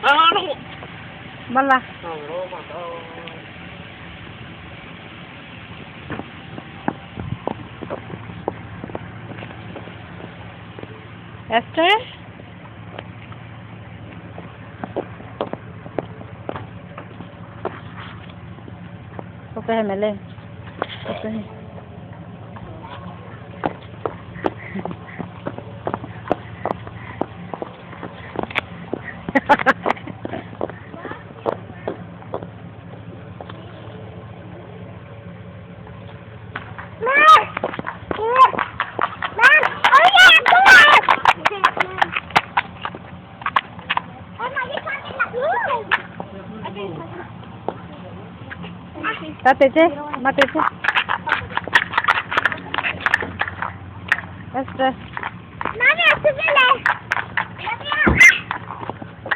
Ano? Bala. Esther? Okay, Mele. Okay. Tatete, matete. Esther. Mami, así